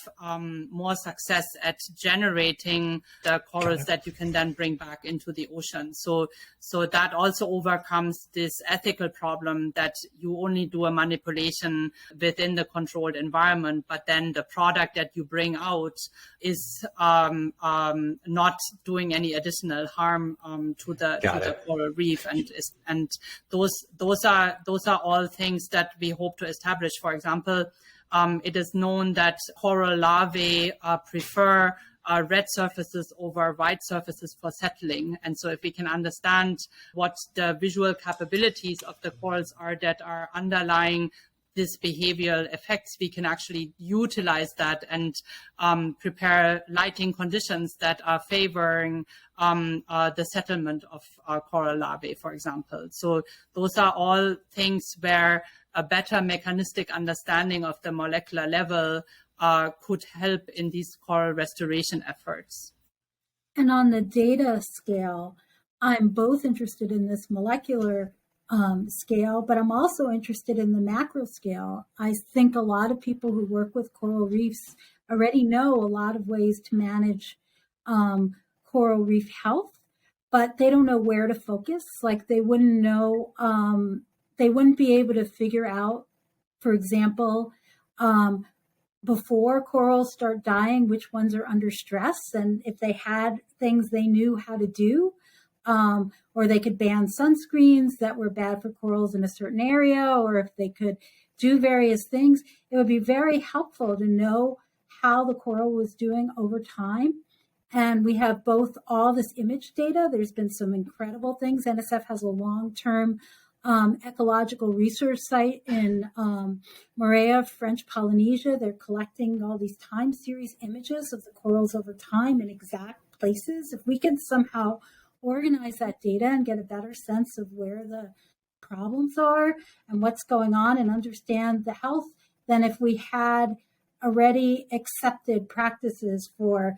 more success at generating the corals that you can then bring back into the ocean. So that also overcomes this ethical problem that you only do a manipulation within the controlled environment, but then the product that you bring out is not doing any additional harm to the coral reef, and those are all things that we hope to establish. For example, it is known that coral larvae prefer red surfaces over white surfaces for settling. And so if we can understand what the visual capabilities of the corals are that are underlying this behavioral effects, we can actually utilize that and prepare lighting conditions that are favoring the settlement of coral larvae, for example. So those are all things where a better mechanistic understanding of the molecular level could help in these coral restoration efforts. And on the data scale, I'm both interested in this molecular scale, but I'm also interested in the macro scale. I think a lot of people who work with coral reefs already know a lot of ways to manage coral reef health, but they don't know where to focus. Like they wouldn't know, they wouldn't be able to figure out, for example, before corals start dying, which ones are under stress, and if they had things they knew how to do, or they could ban sunscreens that were bad for corals in a certain area, or if they could do various things, it would be very helpful to know how the coral was doing over time. And we have both all this image data. There's been some incredible things. NSF has a long-term ecological research site in Moorea, French Polynesia. They're collecting all these time series images of the corals over time in exact places. If we can somehow organize that data and get a better sense of where the problems are and what's going on and understand the health, than if we had already accepted practices for,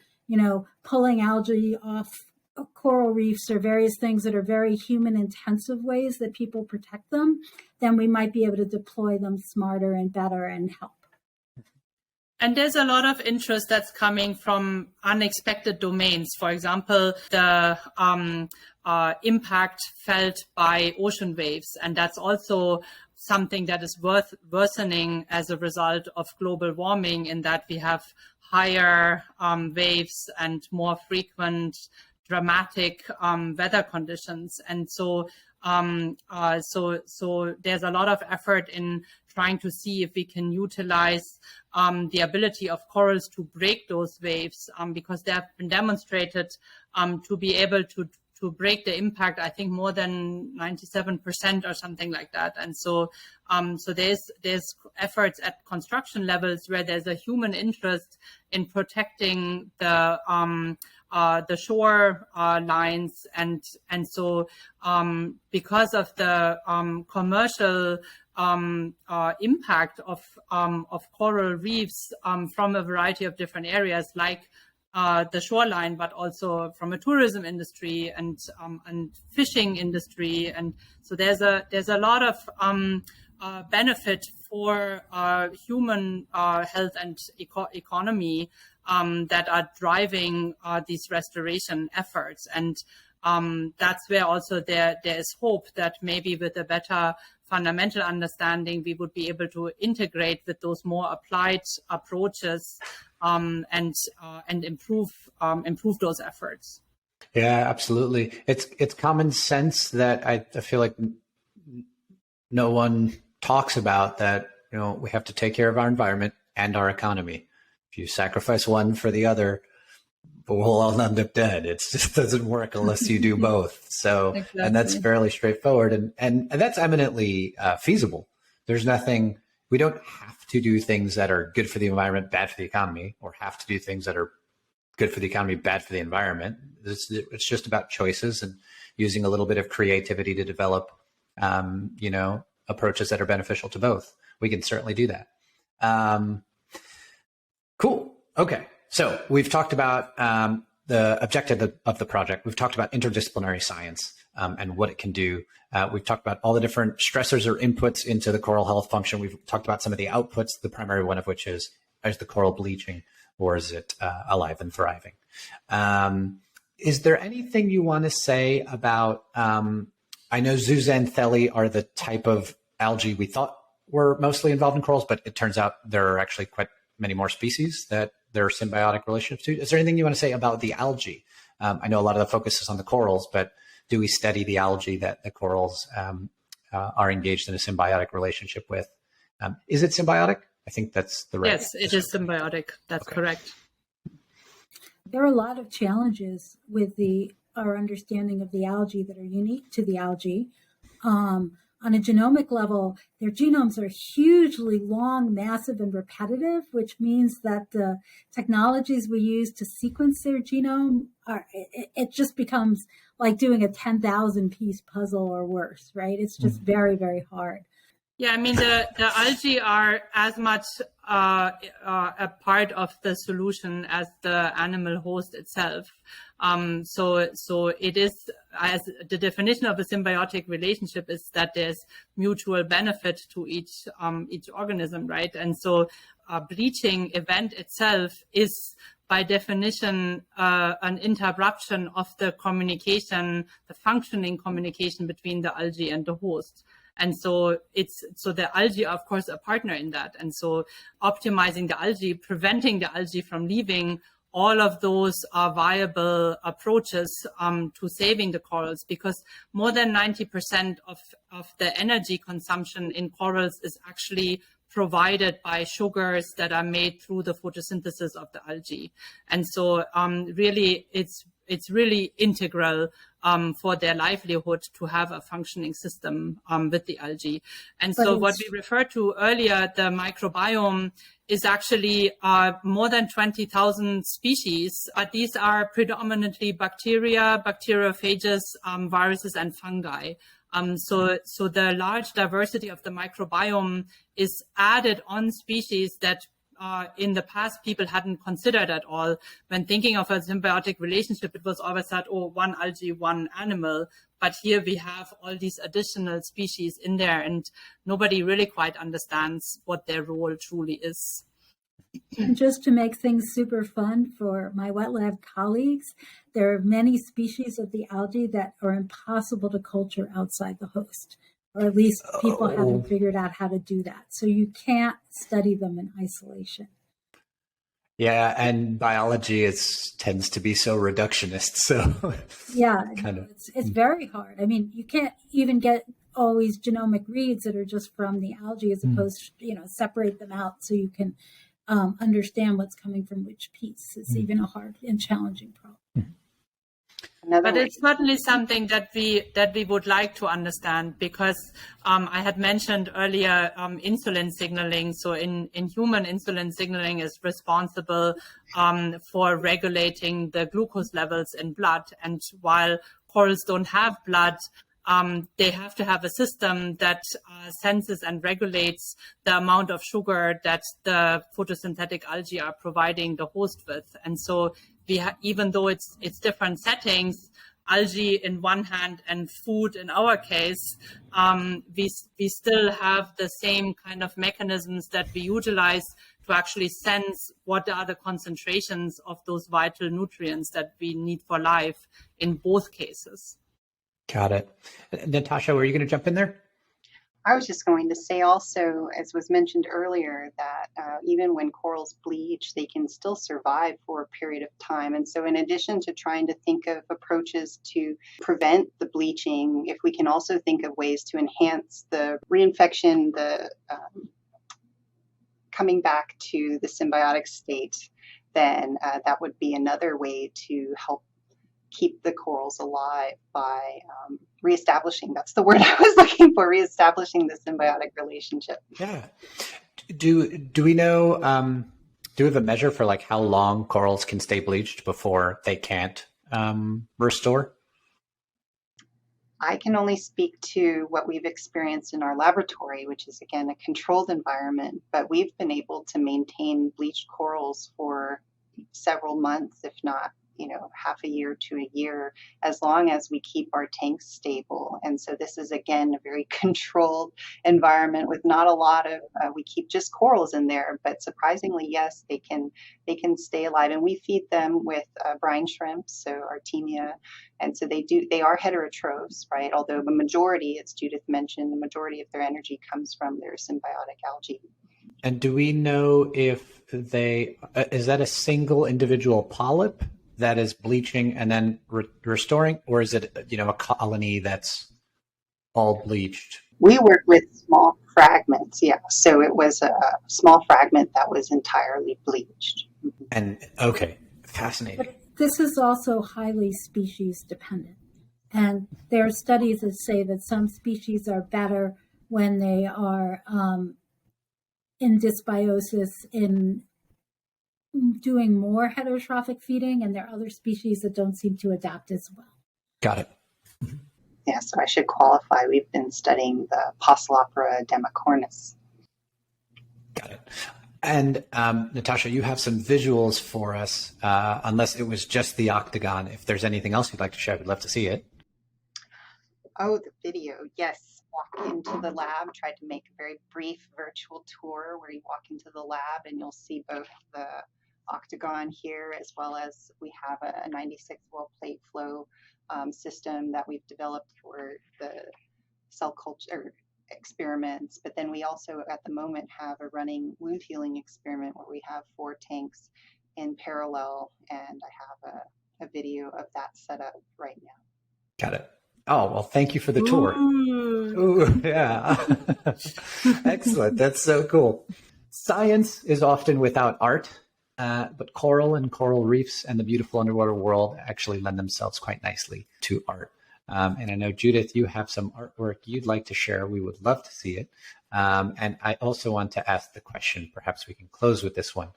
pulling algae off coral reefs or various things that are very human intensive ways that people protect them, then we might be able to deploy them smarter and better and help. And there's a lot of interest that's coming from unexpected domains. For example, the impact felt by ocean waves. And that's also something that is worsening as a result of global warming, in that we have higher waves and more frequent dramatic weather conditions. And so there's a lot of effort in trying to see if we can utilize the ability of corals to break those waves, because they have been demonstrated to be able to break the impact, I think more than 97% or something like that. And so there's efforts at construction levels where there's a human interest in protecting the shore lines, and so because of the commercial impact of coral reefs from a variety of different areas, like the shoreline, but also from a tourism industry and fishing industry, and so there's a lot of benefit for human health and economy that are driving these restoration efforts. And that's where also there is hope that maybe with a better fundamental understanding, we would be able to integrate with those more applied approaches and improve those efforts. Yeah, absolutely. It's common sense that I feel like no one talks about, that we have to take care of our environment and our economy. If you sacrifice one for the other, we'll all end up dead. It just doesn't work unless you do both. So, exactly. And that's fairly straightforward, and that's eminently feasible. There's nothing, we don't have to do things that are good for the environment, bad for the economy, or have to do things that are good for the economy, bad for the environment. It's just about choices and using a little bit of creativity to develop, approaches that are beneficial to both. We can certainly do that. Cool. Okay. So we've talked about the objective of the project. We've talked about interdisciplinary science and what it can do. We've talked about all the different stressors or inputs into the coral health function. We've talked about some of the outputs, the primary one of which is the coral bleaching, or is it alive and thriving? Is there anything you want to say about, I know zooxanthellae are the type of algae we thought were mostly involved in corals, but it turns out there are actually quite many more species that there are symbiotic relationships to. Is there anything you want to say about the algae? I know a lot of the focus is on the corals, but do we study the algae that the corals are engaged in a symbiotic relationship with? Is it symbiotic? I think that's the right. Yes, it is symbiotic. That's correct. There are a lot of challenges with our understanding of the algae that are unique to the algae. On a genomic level, their genomes are hugely long, massive, and repetitive, which means that the technologies we use to sequence their genome it just becomes like doing a 10,000 piece puzzle or worse, right? It's just very, very hard. Yeah, I mean, the algae are as much a part of the solution as the animal host itself. So it is, as the definition of a symbiotic relationship is that there's mutual benefit to each organism, right? And so bleaching event itself is by definition an interruption of the communication, the functioning communication between the algae and the host. And so the algae are, of course, a partner in that. And so optimizing the algae, preventing the algae from leaving, all of those are viable approaches to saving the corals, because more than 90% of the energy consumption in corals is actually provided by sugars that are made through the photosynthesis of the algae. And so really it's really integral for their livelihood to have a functioning system with the algae. And so what we referred to earlier, the microbiome, is actually more than 20,000 species. These are predominantly bacteria, bacteriophages, viruses, and fungi. So the large diversity of the microbiome is added on species that in the past people hadn't considered at all. When thinking of a symbiotic relationship, it was always that, oh, one algae, one animal. But here we have all these additional species in there, and nobody really quite understands what their role truly is. And just to make things super fun for my wet lab colleagues, there are many species of the algae that are impossible to culture outside the host, or at least people haven't figured out how to do that. So you can't study them in isolation. Yeah, and biology tends to be so reductionist. So yeah, it's very hard. I mean, you can't even get always genomic reads that are just from the algae, as opposed to, separate them out so you can understand what's coming from which piece. It's even a hard and challenging problem. But it's certainly something that we would like to understand, because I had mentioned earlier insulin signaling. So in human, insulin signaling is responsible for regulating the glucose levels in blood. And while corals don't have blood, they have to have a system that senses and regulates the amount of sugar that the photosynthetic algae are providing the host with. And so even though it's different settings, algae in one hand and food in our case, we still have the same kind of mechanisms that we utilize to actually sense what are the concentrations of those vital nutrients that we need for life in both cases. Got it. Nastassja, were you going to jump in there? I was just going to say also, as was mentioned earlier, that even when corals bleach, they can still survive for a period of time. And so in addition to trying to think of approaches to prevent the bleaching, if we can also think of ways to enhance the reinfection, the coming back to the symbiotic state, then that would be another way to help keep the corals alive by reestablishing, that's the word I was looking for, reestablishing the symbiotic relationship. Yeah. Do we know, do we have a measure for like how long corals can stay bleached before they can't restore? I can only speak to what we've experienced in our laboratory, which is, again, a controlled environment, but we've been able to maintain bleached corals for several months, if not half a year to a year, as long as we keep our tanks stable. And so this is, again, a very controlled environment with not a lot of, we keep just corals in there, but surprisingly, yes, they can stay alive. And we feed them with brine shrimps, so Artemia. And so they are heterotrophs, right? Although the majority, as Judith mentioned, the majority of their energy comes from their symbiotic algae. And do we know if is that a single individual polyp that is bleaching and then restoring, or is it, a colony that's all bleached? We work with small fragments, yeah. So it was a small fragment that was entirely bleached. And okay, fascinating. But this is also highly species dependent. And there are studies that say that some species are better when they are in dysbiosis, in doing more heterotrophic feeding, and there are other species that don't seem to adapt as well. Got it. Yeah, so I should qualify. We've been studying the Poeciloptera demicornis. Got it. And Nastassja, you have some visuals for us, unless it was just the octagon. If there's anything else you'd like to share, we'd love to see it. Oh, the video. Yes. Walk into the lab. Tried to make a very brief virtual tour where you walk into the lab and you'll see both the octagon here, as well as we have a 96-well plate flow system that we've developed for the cell culture experiments. But then we also at the moment have a running wound healing experiment where we have 4 tanks in parallel, and I have a video of that set up right now. Got it. Oh, well, thank you for the tour. Ooh, yeah. Excellent. That's so cool. Science is often without art, but coral and coral reefs and the beautiful underwater world actually lend themselves quite nicely to art. And I know, Judith, you have some artwork you'd like to share. We would love to see it. And I also want to ask the question, perhaps we can close with this one.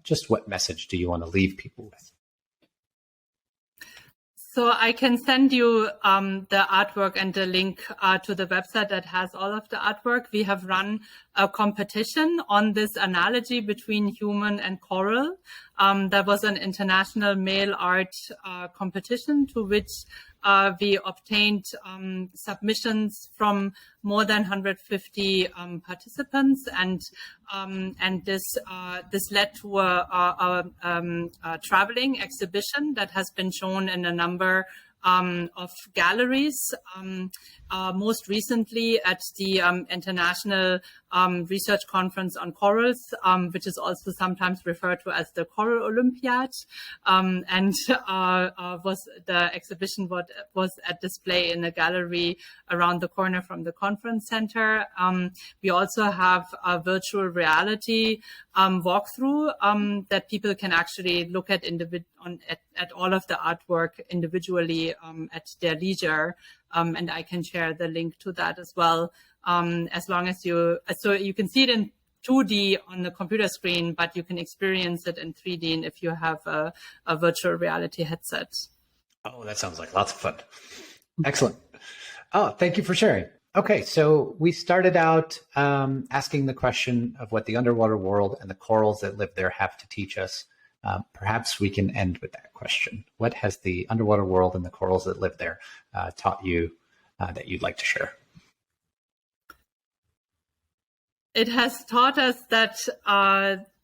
Just what message do you want to leave people with? So I can send you the artwork and the link to the website that has all of the artwork. We have run a competition on this analogy between human and coral. That was an international male art competition to which we obtained submissions from more than 150 participants, and this led to a traveling exhibition that has been shown in a number of galleries, most recently at the International Research Conference on Corals, which is also sometimes referred to as the Coral Olympiad, and the exhibition was at display in a gallery around the corner from the conference center. We also have a virtual reality walkthrough that people can actually look at at all of the artwork individually at their leisure, and I can share the link to that as well. As long as so you can see it in 2D on the computer screen, but you can experience it in 3D if you have a virtual reality headset. Oh, that sounds like lots of fun. Excellent. Oh, thank you for sharing. Okay, so we started out asking the question of what the underwater world and the corals that live there have to teach us. Perhaps we can end with that question. What has the underwater world and the corals that live there taught you that you'd like to share? It has taught us that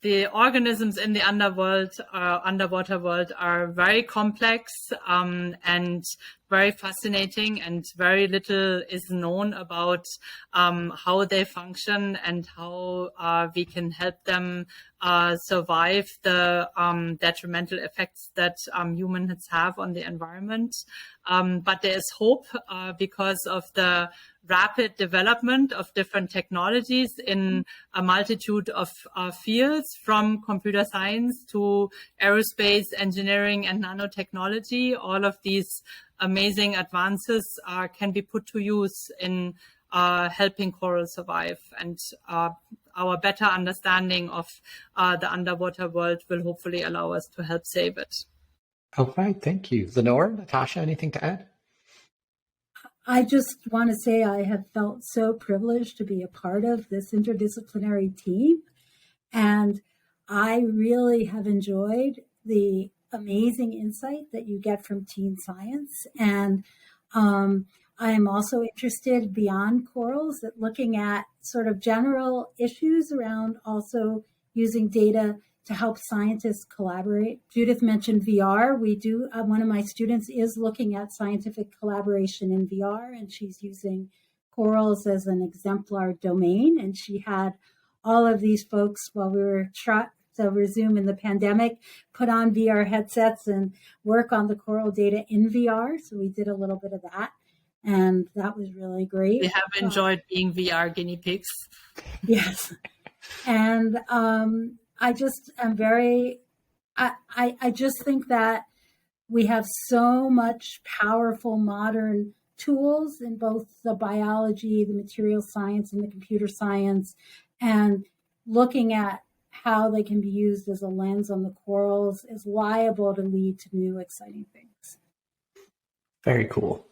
the organisms in the underwater world are very complex and very fascinating, and very little is known about how they function and how we can help them survive the detrimental effects that humans have on the environment. But there is hope because of the rapid development of different technologies in a multitude of fields, from computer science to aerospace engineering and nanotechnology. All of these amazing advances can be put to use in helping coral survive. And our better understanding of the underwater world will hopefully allow us to help save it. All right, thank you. Lenore, Nastassja, anything to add? I just want to say I have felt so privileged to be a part of this interdisciplinary team. And I really have enjoyed the amazing insight that you get from teen science. And I am also interested beyond corals at looking at sort of general issues around also using data to help scientists collaborate. Judith mentioned VR. We do, one of my students is looking at scientific collaboration in VR, and she's using corals as an exemplar domain. And she had all of these folks, while we were over Zoom in the pandemic, put on VR headsets and work on the coral data in VR. So we did a little bit of that, and that was really great. We have enjoyed being VR guinea pigs. Yes. And I just am I just think that we have so much powerful modern tools in both the biology, the material science, and the computer science, and looking at how they can be used as a lens on the corals is liable to lead to new exciting things. Very cool.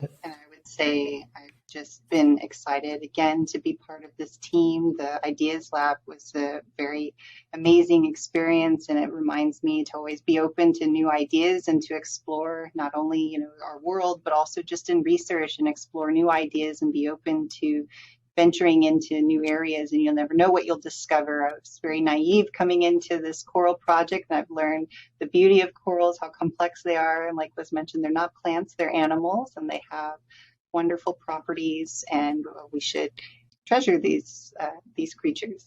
And I would say I've just been excited again to be part of this team. The Ideas Lab was a very amazing experience, and it reminds me to always be open to new ideas and to explore not only, our world, but also just in research and explore new ideas and be open to venturing into new areas, and you'll never know what you'll discover. I was very naive coming into this coral project, and I've learned the beauty of corals, how complex they are. And like was mentioned, they're not plants, they're animals, and they have wonderful properties, and we should treasure these creatures.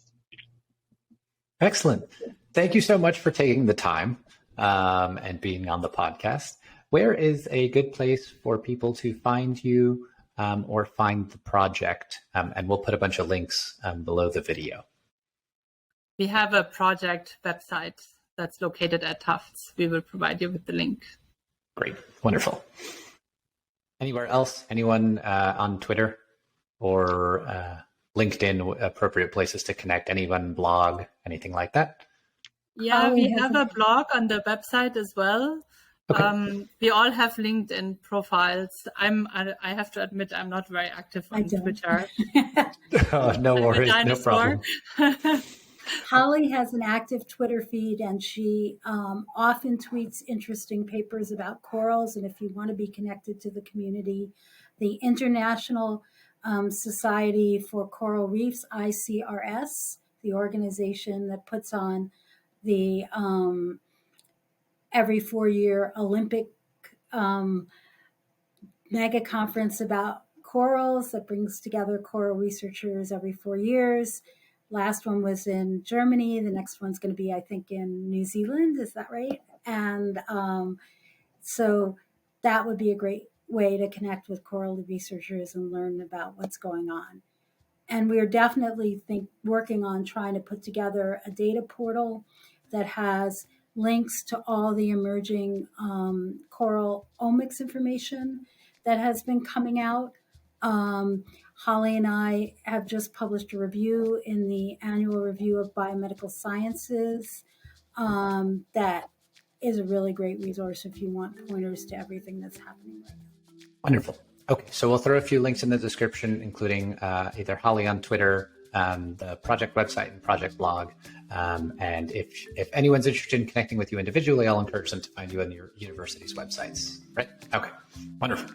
Excellent. Thank you so much for taking the time and being on the podcast. Where is a good place for people to find you or find the project? And we'll put a bunch of links below the video. We have a project website that's located at Tufts. We will provide you with the link. Great. Wonderful. Anywhere else? Anyone on Twitter or LinkedIn, appropriate places to connect? Anyone blog, anything like that? Yeah, we have a blog on the website as well. Okay. We all have LinkedIn profiles. I have to admit, I'm not very active on Twitter. Oh, no worries, no problem. Holly has an active Twitter feed, and she often tweets interesting papers about corals. And if you want to be connected to the community, the International Society for Coral Reefs, ICRS, the organization that puts on the every 4-year Olympic mega conference about corals that brings together coral researchers every 4 years. Last one was in Germany. The next one's going to be, I think, in New Zealand. Is that right? And so that would be a great way to connect with coral researchers and learn about what's going on. And we're definitely working on trying to put together a data portal that has links to all the emerging coral omics information that has been coming out. Holly and I have just published a review in the annual review of biomedical sciences that is a really great resource if you want pointers to everything that's happening right now. Wonderful. Okay, so we'll throw a few links in the description, including either Holly on Twitter, the project website and project blog. And if anyone's interested in connecting with you individually, I'll encourage them to find you on your university's websites. Right? Okay, wonderful.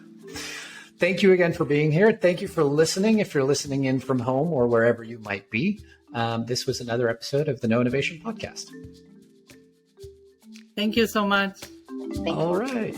Thank you again for being here. Thank you for listening. If you're listening in from home or wherever you might be, this was another episode of the Knowinnovation Podcast. Thank you so much. All right.